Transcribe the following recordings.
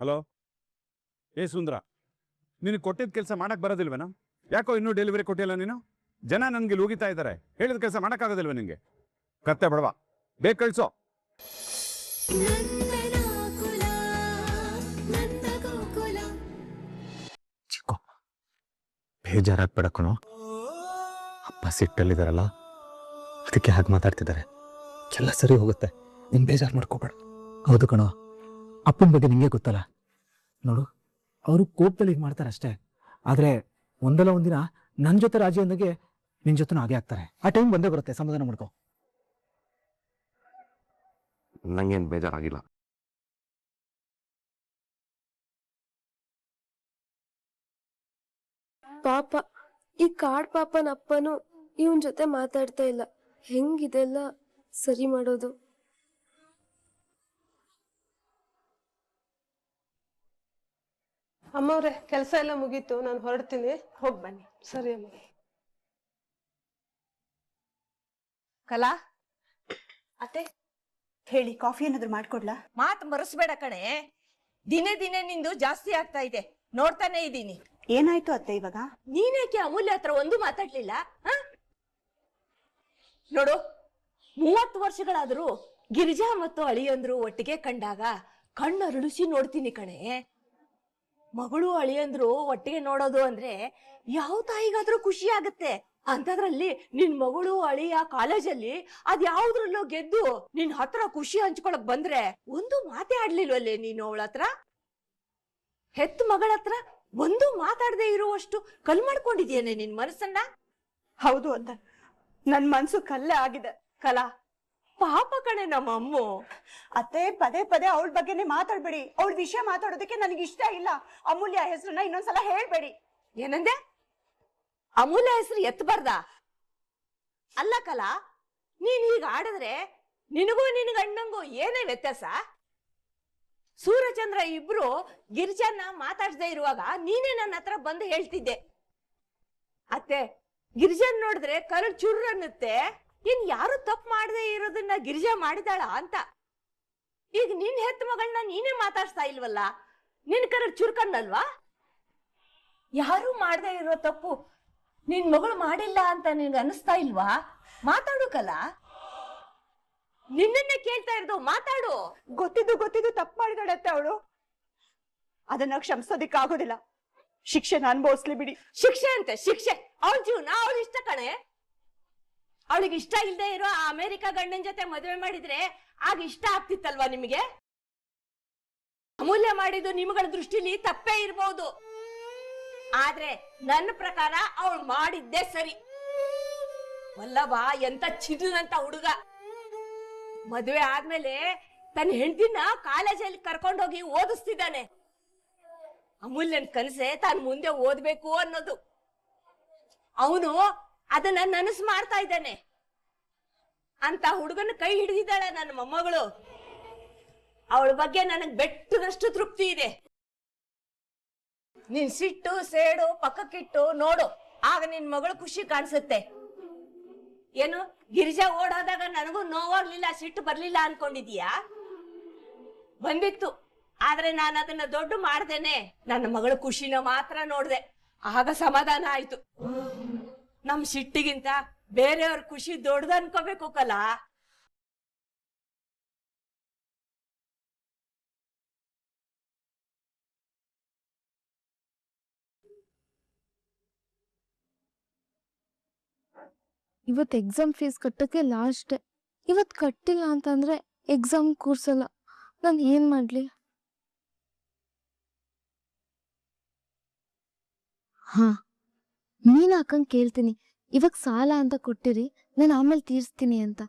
Hello, ಸುಂದ್ರ, ನೀನು ಕೊಟ್ಟಿದ್ದ ಕೆಲಸ ಮಾಡಕ್ ಬರೋದಿಲ್ವೇನೋ? ಯಾಕೋ ಇನ್ನೂ ಡೆಲಿವರಿ ಕೊಟ್ಟಿಲ್ಲ ನೀನು? ಜನ ನನ್ಗೆ ಲೂಗಿತಾ ಇದ್ದಾರೆ. ಹೇಳಿದ ಕೆಲಸ ಮಾಡೋಕ್ಕಾಗೋದಿಲ್ವ ನಿಂಗೆ? ಕತ್ತೆ ಬಡವಾ, ಬೇಗ ಕಳ್ಸೋ. ಚಿಕ್ಕೋ, ಬೇಜಾರಾಗ್ಬೇಡ ಕಣೋ. ಅಪ್ಪ ಸಿಟ್ಟಲ್ಲಿದ್ದಾರಲ್ಲ, ಅದಕ್ಕೆ ಹಾಗೆ ಮಾತಾಡ್ತಿದ್ದಾರೆ. ಎಲ್ಲ ಸರಿ ಹೋಗುತ್ತೆ, ನೀನು ಬೇಜಾರು ಮಾಡ್ಕೋಬೇಡ. ಹೌದು ಕಣೋ, ಅಪ್ಪನ ಬಗ್ಗೆ ನಿಂಗೆ ಗೊತ್ತಲ್ಲ. ನೋಡು, ಅವರು ಕೋಪದಲ್ಲಿ ಇದು ಮಾಡ್ತಾರೆ ಅಷ್ಟೇ. ಆದರೆ ಒಂದಲ್ಲ ಒಂದಿನ ನನ್ನ ಜೊತೆ ರಾಜಿ ಅಂದಾಗೆ ನಿನ್ನ ಜೊತೆನೂ ಹಾಗೆ ಆಗ್ತಾರೆ. ಆ ಟೈಮ್ ಬಂದೇ ಬರುತ್ತೆ, ಸಮಾಧಾನ ಮಾಡ್ಕೋ. ನಂಗೇನು ಬೇಜಾರಾಗಿಲ್ಲ. ಪಾಪ ಈ ಕಾಡ್ ಪಾಪನ ಅಪ್ಪನು ಇವನ್ ಜೊತೆ ಮಾತಾಡ್ತಾ ಇಲ್ಲ. ಹೆಂಗಿದೆಲ್ಲ ಸರಿ ಮಾಡೋದು? ಅಮ್ಮವ್ರೆ, ಕೆಲಸ ಎಲ್ಲ ಮುಗೀತು, ನಾನು ಹೊರಡ್ತೀನಿ. ಹೋಗಿ ಬನ್ನಿ. ಸರಿ ಅಮ್ಮ. ಕಲಾ ಅತ್ತೆ ಹೇಳಿ, ಕಾಫಿ ಏನಾದ್ರು ಮಾಡ್ಕೊಡ್ಲಾ? ಮಾತು ಮರೆಸ್ಬೇಡ ಕಣೆ. ದಿನೇ ದಿನೇ ನಿಂದು ಜಾಸ್ತಿ ಆಗ್ತಾ ಇದೆ, ನೋಡ್ತಾನೆ ಇದ್ದೀನಿ. ಏನಾಯ್ತು ಅತ್ತೆ ಇವಾಗ? ನೀನೇಕೆ ಅಮೂಲ್ಯ ಹತ್ರ ಒಂದು ಮಾತಾಡ್ಲಿಲ್ಲ? ನೋಡು, 30 ವರ್ಷಗಳಾದ್ರೂ ಗಿರಿಜಾ ಮತ್ತು ಅಳಿಯಂದ್ರು ಒಟ್ಟಿಗೆ ಕಂಡಾಗ ಕಣ್ಣರುಳಿಸಿ ನೋಡ್ತೀನಿ ಕಣೆ. ಮಗಳು ಅಳಿಯಂದ್ರು ಒಟ್ಟಿಗೆ ನೋಡೋದು ಅಂದ್ರೆ ಯಾವ ತಾಯಿಗಾದ್ರೂ ಖುಷಿ ಆಗತ್ತೆ. ಅಂತದ್ರಲ್ಲಿ ನಿನ್ ಮಗಳು ಅಳಿಯ ಕಾಲೇಜಲ್ಲಿ ಅದ್ಯಾವ್ದ್ರಲ್ಲೋ ಗೆದ್ದು ನಿನ್ ಹತ್ರ ಖುಷಿ ಹಂಚ್ಕೊಳಕ್ ಬಂದ್ರೆ ಒಂದು ಮಾತೇ ಆಡ್ಲಿಲ್ವಲ್ಲೇ ನೀನು ಅವಳ ಹತ್ರ? ಹೆತ್ತ ಮಗಳ ಹತ್ರ ಒಂದು ಮಾತಾಡದೆ ಇರುವಷ್ಟು ಕಲ್ ಮಾಡ್ಕೊಂಡಿದ್ಯೇನೆ ನಿನ್ ಮನಸ್ಸನ್ನ? ಹೌದು ಅತ್ತೆ, ನನ್ ಮನ್ಸು ಕಲ್ಲೇ ಆಗಿದೆ. ಕಲಾ, ಪಾಪ ಕಣೆ ನಮ್ಮ ಅಮ್ಮು. ಅತ್ತೆ, ಪದೇ ಪದೇ ಅವಳ ಬಗ್ಗೆನೆ ಮಾತಾಡ್ಬೇಡಿ. ಅವಳ ವಿಷಯ ಮಾತಾಡೋದಕ್ಕೆ ನನಗೆ ಇಷ್ಟ ಇಲ್ಲ. ಅಮೂಲ್ಯ ಹೆಸರನ್ನ ಇನ್ನೊಂದ್ಸಲ ಹೇಳ್ಬೇಡಿ. ಏನಂದೆ? ಅಮೂಲ್ಯ ಹೆಸರು ಎತ್ತಬಾರ್ದ? ಅಲ್ಲ ಕಲಾ, ನೀನ್ ಈಗ ಆಡಿದ್ರೆ ನಿನಗೂ ನಿನ್ ಗಂಡಂಗೂ ಏನೇ ವ್ಯತ್ಯಾಸ? ಸೂರ್ಯಚಂದ್ರ ಇಬ್ರು ಗಿರಿಜಾನ ಮಾತಾಡ್ಸದೆ ಇರುವಾಗ ನೀನೇ ನನ್ನ ಹತ್ರ ಬಂದು ಹೇಳ್ತಿದ್ದೆ, ಅತ್ತೆ ಗಿರಿಜಾನ್ ನೋಡಿದ್ರೆ ಕರಳು ಚುರ್ರ ಅನ್ನುತ್ತೆ, ಇನ್ ಯಾರು ತಪ್ಪು ಮಾಡದೆ ಇರೋದನ್ನ ಗಿರಿಜಾ ಮಾಡಿದಾಳ ಅಂತ. ಈಗ ನಿನ್ ಹೆತ್ತ ಮಗಳನ್ನ ನೀನೇ ಮಾತಾಡ್ಸ್ತಾ ಇಲ್ವಲ್ಲ, ನಿನ್ ಕರಳು ಚುರ್ಕನ್ನಲ್ವಾ? ಯಾರು ಮಾಡದೆ ಇರೋ ತಪ್ಪು ನಿನ್ ಮಗಳು ಮಾಡಿಲ್ಲ ಅಂತ ನಿನ್ಗೆ ಅನಿಸ್ತಾ ಇಲ್ವಾ? ಮಾತಾಡುಕಲ್ಲ, ನಿನ್ನನ್ನೇ ಕೇಳ್ತಾ ಇರೋದು, ಮಾತಾಡು. ಗೊತ್ತಿದ್ದು ತಪ್ಪು ಮಾಡಿದಾಳತ್ತೆ ಅವಳು. ಅದನ್ನ ಕ್ಷಮಿಸೋದಿಕ್ ಆಗೋದಿಲ್ಲ. ಶಿಕ್ಷೆನ ಅನುಭವಿಸ್ಲಿ ಬಿಡಿ. ಶಿಕ್ಷೆ ಅಂತೆ ಶಿಕ್ಷೆ? ಅವಳ ಜೀವನ ಅವಳ ಇಷ್ಟ ಕಣೆ. ಅವಳಿಗೆ ಇಷ್ಟ ಇಲ್ದೇ ಇರೋ ಆ ಅಮೆರಿಕ ಗಂಡನ ಜೊತೆ ಮದುವೆ ಮಾಡಿದ್ರೆ ಆಗ ಇಷ್ಟ ಆಗ್ತಿತ್ತಲ್ವಾ ನಿಮಗೆ? ಅಮೂಲ್ಯ ಮಾಡಿದ್ದು ನಿಮಗಳ ದೃಷ್ಟಿಲಿ ತಪ್ಪೇ ಇರ್ಬಹುದು, ಆದ್ರೆ ನನ್ನ ಪ್ರಕಾರ ಅವಳು ಮಾಡಿದ್ದೇ ಸರಿ. ವಲ್ಲಭ ಎಂತ ಚಿನ್ನಂತ ಹುಡುಗ, ಮದುವೆ ಆದ್ಮೇಲೆ ತನ್ನ ಹೆಂಡತಿನ ಕಾಲೇಜಲ್ಲಿ ಕರ್ಕೊಂಡೋಗಿ ಓದಿಸ್ತಿದ್ದಾನೆ. ಅಮೂಲ್ಯನ್ ಕನಸೆ ತಾನು ಮುಂದೆ ಓದ್ಬೇಕು ಅನ್ನೋದು. ಅವನು ಅದನ್ನ ನನಸು ಮಾಡ್ತಾ ಇದ್ದಾನೆ. ಅಂತ ಹುಡುಗನ ಕೈ ಹಿಡಿದಿದ್ದಾಳೆ ನನ್ನ ಮೊಮ್ಮಗಳು. ಅವಳ ಬಗ್ಗೆ ನನಗ್ ಬೆಟ್ಟದಷ್ಟು ತೃಪ್ತಿ ಇದೆ. ನಿನ್ ಸಿಟ್ಟು ಸೇಡು ಪಕ್ಕಕ್ಕಿಟ್ಟು ನೋಡು, ಆಗ ನಿನ್ ಮಗಳು ಖುಷಿ ಕಾಣಿಸುತ್ತೆ. ಏನು ಗಿರಿಜಾ ಓಡೋದಾಗ ನನಗೂ ನೋವಾಗ್ಲಿಲ್ಲ, ಸಿಟ್ಟು ಬರ್ಲಿಲ್ಲ ಅನ್ಕೊಂಡಿದೀಯಾ? ಬಂದಿತ್ತು, ಆದ್ರೆ ನಾನು ಅದನ್ನ ದೊಡ್ಡ ಮಾಡ್ದೇನೆ ನನ್ನ ಮಗಳ ಖುಷಿನ ಮಾತ್ರ ನೋಡ್ದೆ, ಆಗ ಸಮಾಧಾನ ಆಯ್ತು. ನಮ್ ಸಿಟ್ಟಿಗಿಂತ ಬೇರೆಯವ್ರ ಖುಷಿ ದೊಡ್ಡದ ಅನ್ಕೋಬೇಕು ಕಲಾ. ಇವತ್ತು ಎಕ್ಸಾಮ್ ಫೀಸ್ ಕಟ್ಟಕ್ಕೆ ಲಾಸ್ಟ್. ಇವತ್ತು ಕಟ್ಟಿಲ್ಲ ಅಂತಂದ್ರೆ ಎಕ್ಸಾಮ್ ಕೂರ್ಸಲ್ಲ. ನಾನು ಏನ್ ಮಾಡ್ಲಿ? ಹಾ, ಮೀನಾ ಅಕ್ಕಂಗ್ ಕೇಳ್ತೀನಿ, ಇವಾಗ ಸಾಲ ಅಂತ ಕೊಟ್ಟಿರಿ, ನಾನು ಆಮೇಲೆ ತೀರ್ಸ್ತೀನಿ ಅಂತ.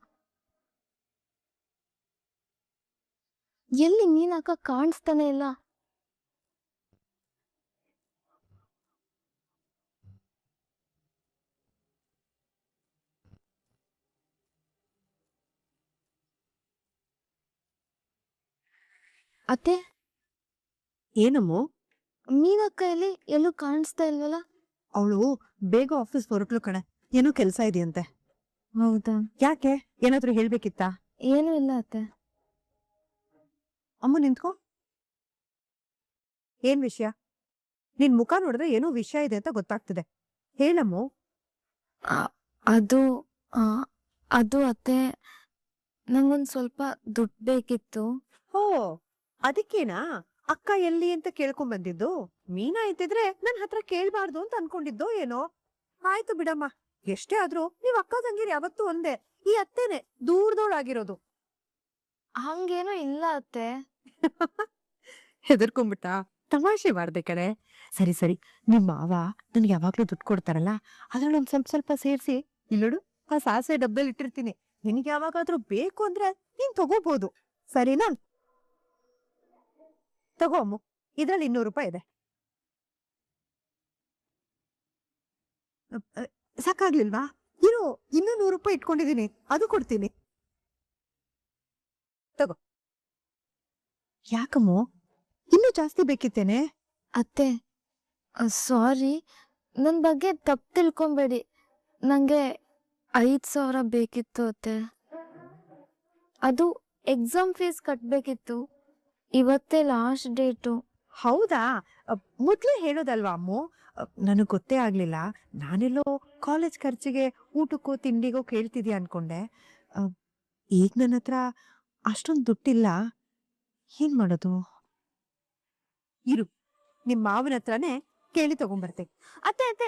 ಎಲ್ಲಿ ಮೀನಾ ಅಕ್ಕ ಕಾಣಿಸ್ತಾನೆ ಇಲ್ಲ? ಅತ್ತೆ, ಏನಮ್ಮೋ? ಮೀನಕ್ಕ ಎಲ್ಲಿ? ಎಲ್ಲೂ ಕಾಣಿಸ್ತಾ ಇಲ್ವಲ್ಲ? ಅವಳು ಬೇಗ ಆಫೀಸ್ ಹೊರಟ್ಲು ಕಣೆ, ಏನೋ ಕೆಲಸ ಇದೆಯಂತೆ. ಹೌದಾ? ಯಾಕೆ, ಏನಾದ್ರೂ ಹೇಳ್ಬೇಕಿತ್ತಾ? ಏನೂ ಇಲ್ಲ ಅತ್ತೆ. ಅಮ್ಮ ನಿಂತ್ಕೋ. ಏನ್ ವಿಷಯ? ನಿನ್ ಮುಖ ನೋಡಿದ್ರೆ ಏನೋ ವಿಷಯ ಇದೆ ಅಂತ ಗೊತ್ತಾಗ್ತಿದೆ. ಹೇಳಮ್ಮು. ಅದು ಆ, ಅದು ಅತ್ತೆ, ನಂಗೊಂದ್ ಸ್ವಲ್ಪ ದುಡ್ಡು ಬೇಕಿತ್ತು. ಓ, ಅದಕ್ಕೇನಾ ಅಕ್ಕ ಎಲ್ಲಿ ಅಂತ ಕೇಳ್ಕೊಂಡ್ ಬಂದಿದ್ದು? ಮೀನಾ ಇದ್ದಿದ್ರೆ ನನ್ ಹತ್ರ ಕೇಳ್ಬಾರ್ದು ಅಂತ ಅನ್ಕೊಂಡಿದ್ದೋ ಏನೋ. ಆಯ್ತು ಬಿಡಮ್ಮ, ಎಷ್ಟೇ ಆದ್ರೂ ನೀವ್ ಅಕ್ಕ ತಂಗಿರ್ ಯಾವತ್ತೂ ಒಂದೇ. ಈ ಅತ್ತೆನೆ ದೂರದೋಳಾಗಿರೋದು. ಹಂಗೇನೋ ಇಲ್ಲ ಅತ್ತೆ. ಹೆದರ್ಕೊಂಡ್ಬಿಟ್ಟ? ತಮಾಷೆ ಮಾಡ್ದೆ ಕಣೆ. ಸರಿ ಸರಿ, ನಿಮ್ ಮಾವ ನನ್ಗೆ ಯಾವಾಗ್ಲೂ ದುಡ್ಡು ಕೊಡ್ತಾರಲ್ಲ, ಅದ್ರಲ್ಲಿ ಒಂದ್ ಸ್ವಲ್ಪ ಸ್ವಲ್ಪ ಸೇರ್ಸಿ ಇಲ್ಲೋಡು, ಆ ಸಾಸಿವೆ ಡಬ್ಬೆಲ್ ಇಟ್ಟಿರ್ತೀನಿ. ನಿನ್ಗೆ ಯಾವಾಗಾದ್ರೂ ಬೇಕು ಅಂದ್ರೆ ನೀನ್ ತಗೋಬಹುದು, ಸರಿನಾ? ತಗೋ ಅಮ್ಮು, ಇದ್ರಲ್ಲಿ 200 ರೂಪಾಯಿ ಇದೆ. ಸಾಕಾಗ್ಲಿಲ್ವಾ? ಇರು, ಇನ್ನೂ 100 ರೂಪಾಯಿ ಇಟ್ಕೊಂಡಿದೀನಿ, ಅದು ಕೊಡ್ತೀನಿ. ತಗೋ. ಯಾಕಮ್ಮು, ಇನ್ನೂ ಜಾಸ್ತಿ ಬೇಕಿತ್ತೇನೆ? ಅತ್ತೆ, ಸಾರಿ, ನನ್ ಬಗ್ಗೆ ತಪ್ಪು ತಿಳ್ಕೊಂಬೇಡಿ. ನಂಗೆ 5,000 ಬೇಕಿತ್ತು ಅತ್ತೆ. ಅದು ಎಕ್ಸಾಮ್ ಫೀಸ್ ಕಟ್ಬೇಕಿತ್ತು. ಇವತ್ತೇ ಲಾಸ್ಟ್ ಡೇಟು. ಹೌದಾ? ಮೊದ್ಲೇ ಹೇಳೋದಲ್ವಾ ಅಮ್ಮು? ನನಗ್ ಗೊತ್ತೇ ಆಗ್ಲಿಲ್ಲ. ನಾನೆಲ್ಲೋ ಕಾಲೇಜ್ ಖರ್ಚಿಗೆ ಊಟಕ್ಕೋ ತಿಂಡಿಗೋ ಕೇಳ್ತಿದ್ಯಾ ಅನ್ಕೊಂಡೆ. ಈಗ ನನ್ನ ಹತ್ರ ಅಷ್ಟೊಂದು ದುಡ್ಡಿಲ್ಲ. ಏನ್ ಮಾಡೋದು? ಇರು, ನಿಮ್ ಮಾವನ ಹತ್ರನೇ ಕೇಳಿ ತಗೊಂಬರ್ತೆ. ಅತ್ತೆ ಅತ್ತೆ,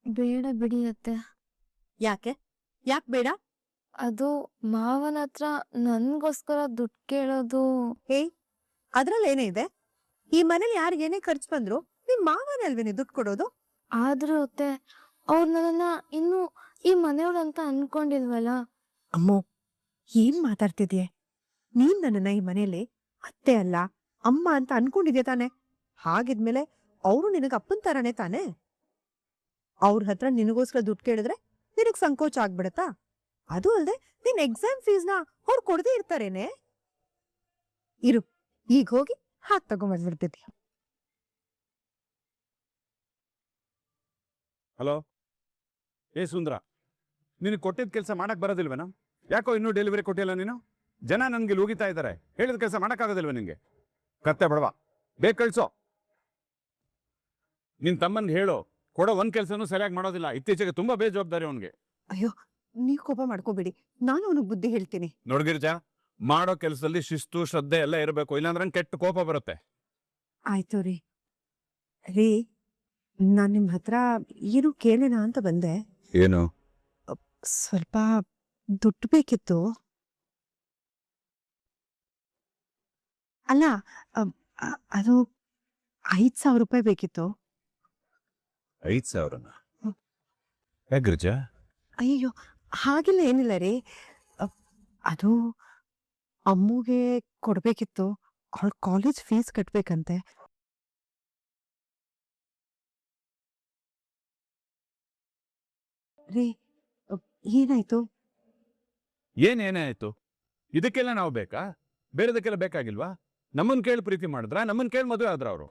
ಬೇಡ ಬಿಡಿ ಅತ್ತೆ. ಯಾಕೆ? ಯಾಕೆ ಬೇಡ? ಅದು ಮಾವನ ಹತ್ರ ನನ್ಗೋಸ್ಕರ ದುಡ್ಡು ಕೇಳೋದು. ಏಯ್, ಅದ್ರಲ್ಲಿ ಏನೇ ಇದೆ? ಈ ಮನೇಲಿ ಯಾರಿಗೇನೇ ಖರ್ಚು ಬಂದ್ರು ನಿಮ್ ಮಾವನೇ ಅಲ್ವೇನೆ ದುಡ್ಡು ಕೊಡೋದು? ಆದ್ರೂ ಅತ್ತೆ, ಅವ್ರು ನನ್ನನ್ನ ಇನ್ನು ಈ ಮನೆಯವ್ರಂತ ಅನ್ಕೊಂಡಿಲ್ವಲ್ಲ. ಅಮ್ಮೋ, ಏನ್ ಮಾತಾಡ್ತಿದ್ಯೆ? ನೀನ್ ನನ್ನನ್ನ ಈ ಮನೇಲಿ ಅತ್ತೆ ಅಲ್ಲ ಅಮ್ಮ ಅಂತ ಅನ್ಕೊಂಡಿದ್ಯಾ ತಾನೆ? ಹಾಗಿದ್ಮೇಲೆ ಅವರು ನಿನಗ ಅಪ್ಪನ್ ತರಾನೇ ತಾನೆ? ಅವ್ರ ಹತ್ರ ನಿನಗೋಸ್ಕರ ದುಡ್ಡು ಕೇಳಿದ್ರೆ ನಿನಗ್ ಸಂಕೋಚ ಆಗ್ಬಿಡತ್ತಾ? ಅದು ಅಲ್ದೆ ನಿನ್ ಎಕ್ಸಾಮ್ ಫೀಸ್ನ ಅವ್ರು ಕೊಡದೇ ಇರ್ತಾರೇನೆ? ಇರು, ಈಗ ಹೋಗಿ ಹಾಕ್ ತಗೊಂಬಂದ್ಬಿಡ್ತಿದ್ಯ. ಹಲೋ, ಏ ಸುಂದ್ರ, ನಿನಗೆ ಕೊಟ್ಟಿದ್ದ ಕೆಲಸ ಮಾಡಕ್ ಬರೋದಿಲ್ವೇನೋ? ಯಾಕೋ ಇನ್ನೂ ಡೆಲಿವರಿ ಕೊಟ್ಟಿಲ್ಲ ನೀನು? ಜನ ನನ್ಗೆ ಲೂಗಿತಾ ಇದ್ದಾರೆ. ಹೇಳಿದ ಕೆಲಸ ಮಾಡೋಕ್ಕಾಗೋದಿಲ್ವ ನಿಂಗೆ? ಕತ್ತೆ ಬಡವಾ, ಬೇಗ ಕಳ್ಸೋ. ನಿನ್ ತಮ್ಮನ್ ಹೇಳು, ಕೊಡೋ ಒಂದ್ ಕೆಲಸನೂ ಸರಿಯಾಗಿ ಮಾಡೋದಿಲ್ಲ. ಇತ್ತೀಚೆಗೆ ತುಂಬಾ ಬೇಜವಾಬ್ದಾರಿ ಅವನಿಗೆ. ಅಯ್ಯೋ, ನೀವ್ ಕೋಪ ಮಾಡ್ಕೋಬೇಡಿ, ನಾನು ಅವನಿಗೆ ಬುದ್ಧಿ ಹೇಳ್ತೀನಿ. ನೋಡ್ಗಿರ್ಜಾ, ಮಾಡೋ ಕೆಲಸದಲ್ಲಿ ಶಿಸ್ತು ಶ್ರದ್ಧೆ ಎಲ್ಲ ಇರಬೇಕು, ಇಲ್ಲಾಂದ್ರೆ ಕೆಟ್ಟ ಕೋಪ ಬರುತ್ತೆ. ಆಯ್ತು ರೀ. ರೀ, ನಾನ್ ನಿಮ್ ಹತ್ರ ಏನು ಕೇಳೋಣ ಅಂತ ಬಂದೆ. ಏನು? ಸ್ವಲ್ಪ ದುಡ್ಡು ಬೇಕಿತ್ತು. ಅಲ್ಲ, ಅದು 5,000 ರೂಪಾಯಿ ಬೇಕಿತ್ತು. 5,000? ಹೇಗಿರ್ಜಾ? ಅಯ್ಯೋ, ಹಾಗೆಲ್ಲ ಏನಿಲ್ಲ ರೀ. ಅದು ಅಮ್ಮುಗೆ ಕೊಡ್ಬೇಕಿತ್ತು. ಅವಳ ಕಾಲೇಜ್ ಫೀಸ್ ಕಟ್ಬೇಕಂತೆ. ರೀ, ಏನಾಯ್ತು? ಏನೇ ಆಯ್ತು? ಇದಕ್ಕೆಲ್ಲ ನಾವು ಬೇಕಾ? ಬೇರೆದಕ್ಕೆಲ್ಲ ಬೇಕಾಗಿಲ್ವಾ? ನಮ್ಮನ್ ಕೇಳಿ ಪ್ರೀತಿ ಮಾಡಿದ್ರ? ನಮ್ಮನ್ ಕೇಳಿ ಮದುವೆ ಆದ್ರ ಅವರು?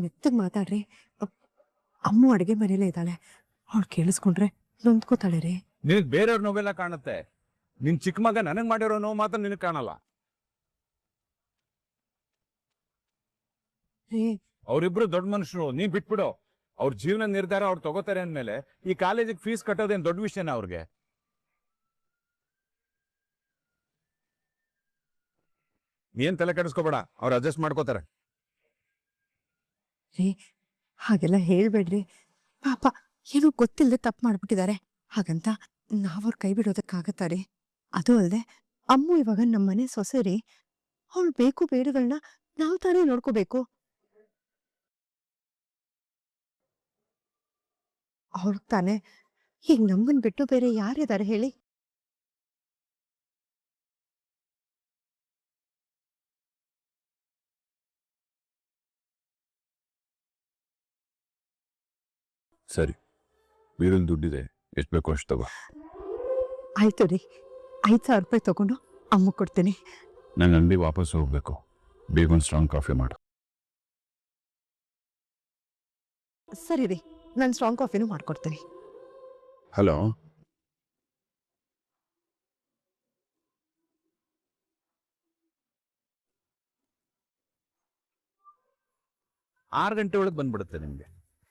ಮೆತ್ತಗ್ ಮಾತಾಡ್ರಿ. ಅಮ್ಮು ಅಡುಗೆ ಮನೇಲೆ ಇದ್ದಾಳೆ, ಅವಳು ಕೇಳಿಸ್ಕೊಂಡ್ರೆ ನೊಂದ್ಕೋತಾಳೆ ರೀ. ನಿನಗ್ ಬೇರೆಯವ್ರ ನೋವೆಲ್ಲ ಕಾಣುತ್ತೆ. ನಿನ್ ಚಿಕ್ಕ ಮಗ ನನಗ್ ಮಾಡಿರೋ ನೋವು ಮಾತ್ರ ನಿನಗ್ ಕಾಣಲ್ಲ. ರೀ, ಅವ್ರಿಬ್ರು ದೊಡ್ಡ ಮನುಷ್ಯರು, ನೀ ಬಿಟ್ಬಿಡು. ಅವ್ರ ಜೀವನ ನಿರ್ಧಾರ ಅವ್ರು ತಗೋತಾರೆ ಅಂದ್ಮೇಲೆ ಈ ಕಾಲೇಜಿಗೆ ಫೀಸ್ ಕಟ್ಟೋದೇನ್ ದೊಡ್ಡ ವಿಷಯನ ಅವ್ರಿಗೆ? ಏನ್ ತಲೆ ಕೆಡಿಸ್ಕೋಬೇಡ, ಅವ್ರು ಅಡ್ಜಸ್ಟ್ ಮಾಡ್ಕೋತಾರೆ. ರೀ, ಹಾಗೆಲ್ಲ ಹೇಳ್ಬೇಡ್ರಿ. ಪಾಪ ಏನೋ ಗೊತ್ತಿಲ್ಲದೆ ತಪ್ಪು ಮಾಡ್ಬಿಟ್ಟಿದ್ದಾರೆ. ಹಾಗಂತ ನಾವ್ರ ಕೈ ಬಿಡೋದಕ್ಕಾಗತ್ತಾ ರೀ? ಅದು ಅಲ್ದೆ ಅಮ್ಮು ಇವಾಗ ನಮ್ಮನೆ ಸೊಸೆ ರೀ. ಅವಳು ಬೇಕು ಬೇಡಗಳನ್ನ ನಾವ್ ತಾನೇ ನೋಡ್ಕೋಬೇಕು. ಅವಳು ತಾನೇ. ಈಗ ನಮ್ಮನ್ ಬಿಟ್ಟು ಬೇರೆ ಯಾರಿದ್ದಾರೆ ಹೇಳಿ? ಸರಿ, ಬೀರಲ್ಲಿ ದುಡ್ಡಿದೆ, ಎಷ್ಟು ಬೇಕೋ ಅಷ್ಟು ತಗೋ. ಆಯ್ತು ರೀ, 5,000 ರೂಪಾಯಿ ತಗೊಂಡು ಅಮ್ಮ ಕೊಡ್ತೀನಿ. ನಾನು ಅಂಗಡಿ ವಾಪಸ್ ಹೋಗ್ಬೇಕು. ಬೇಗ ಒಂದು ಸ್ಟ್ರಾಂಗ್ ಕಾಫಿ ಮಾಡು. ಸರಿ ರೀ, ನಾನು ಸ್ಟ್ರಾಂಗ್ ಕಾಫಿನೂ ಮಾಡ್ಕೊಡ್ತೀನಿ. ಹಲೋ, 6 ಗಂಟೆ ಒಳಗೆ ಬಂದ್ಬಿಡುತ್ತೆ ನಿಮ್ಗೆ.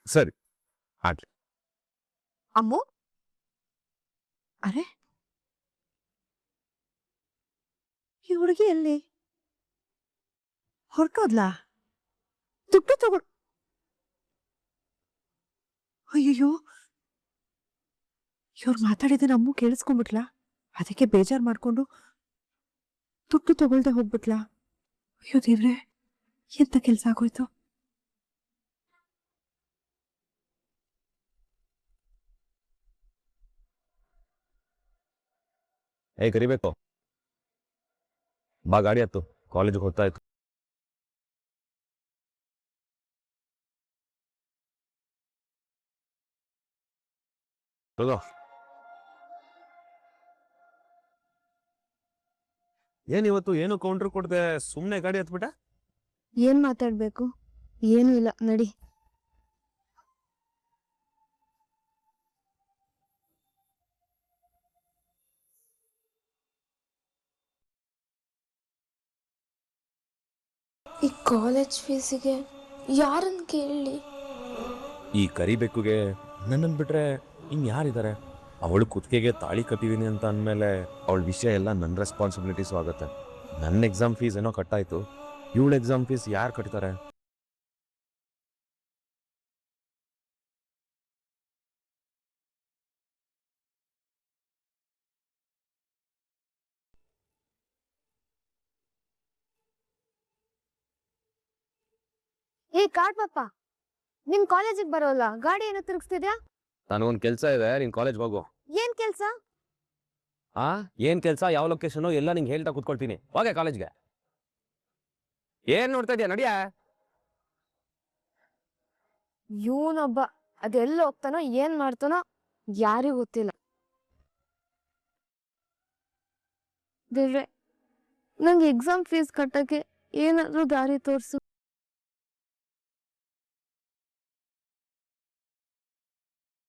ಸರಿ ಆಗ್ಲಿ. ಅಮ್ಮು ಅರೆ ಈ ಹುಡುಗಿ ಎಲ್ಲಿ ಹೊರಕೋದ್ಲಾ? ದುಡ್ಡು ತಗೊಂಡು ಅಯ್ಯಯ್ಯೋ ಇವ್ರು ಮಾತಾಡಿದ್ರೆ ಅಮ್ಮು ಕೇಳಿಸ್ಕೊಂಡ್ಬಿಟ್ಲಾ? ಅದಕ್ಕೆ ಬೇಜಾರ್ ಮಾಡ್ಕೊಂಡು ದುಡ್ಡು ತಗೊಳ್ದೆ ಹೋಗ್ಬಿಟ್ಲಾ? ಅಯ್ಯೋ ದೇವ್ರೆ, ಎಂತ ಕೆಲ್ಸ ಆಗೋಯ್ತು. ಕರಿಬೇಕು ಬಾ, ಗಾಡಿ ಹತ್ತು, ಕಾಲೇಜಿಗೆ ಹೋಗ್ತಾ ಇತ್ತು. ಏನಿವತ್ತು ಏನು ಕೌಂಟ್ರ್ ಕೊಡದೆ ಸುಮ್ಮನೆ ಗಾಡಿ ಹತ್ಬಿಟ್ಟ? ಏನ್ ಮಾತಾಡ್ಬೇಕು? ಏನೂ ಇಲ್ಲ, ನಡಿ. ಈ ಕಾಲೇಜ್ ಫೀಸಿಗೆ ಯಾರನ್ನ ಕೇಳಲಿ? ಈ ಕರಿಬೇಕುಗೆ ನನ್ನನ್ನು ಬಿಟ್ರೆ ಇನ್ಯಾರಿದ್ದಾರೆ? ಅವಳು ಕುತ್ತಿಗೆಗೆ ತಾಳಿ ಕಟ್ಟಿದೀನಿ ಅಂತ ಅಂದಮೇಲೆ ಅವಳ ವಿಷಯ ಎಲ್ಲ ನನ್ನ ರೆಸ್ಪಾನ್ಸಿಬಿಲಿಟೀಸು ಆಗುತ್ತೆ. ನನ್ನ ಎಕ್ಸಾಮ್ ಫೀಸ್ ಏನೋ ಕಟ್ಟಾಯ್ತು, ಇವಳ ಎಕ್ಸಾಮ್ ಫೀಸ್ ಯಾರು ಕಟ್ತಾರೆ? ಏ ಕಾಡ್ ಪಾಪ, ನಿಮ್ ಕಾಲೇಜಿಗೆ ಬರೋಲ್ಲ, ಗಾಡಿ ಏನೋ ತಿರುಗಿಸ್ತಿದ್ಯಾ? ನನಗೊಂದು ಕೆಲಸ ಇದೆ, ನೀನು ಕಾಲೇಜ್ಗೆ ಹೋಗು. ಏನ್ ಕೆಲ್ಸ? ಏನ್ ಕೆಲಸ, ಯಾವ ಲೊಕೇಶನು ಎಲ್ಲ ನಿಂಗೆ ಹೇಳ್ತಾ ಕೂತ್ಕೊಳ್ತೀನಿ. ಹೋಗೆ ಕಾಲೇಜ್ಗೆ. ಏನ್ ನೋಡ್ತಾ ಇದೀಯ, ನಡಿಯ. ಇವನೊಬ್ಬ ಅದೆಲ್ಲ ಹೋಗ್ತಾನೋ ಏನ್ ಮಾಡ್ತಾನೋ ಯಾರಿಗೂ ಗೊತ್ತಿಲ್ಲ. ದೇವ್ರೆ, ನಂಗೆ ಎಕ್ಸಾಮ್ ಫೀಸ್ ಕಟ್ಟಕ್ಕೆ ಏನಾದ್ರೂ ದಾರಿ ತೋರ್ಸು.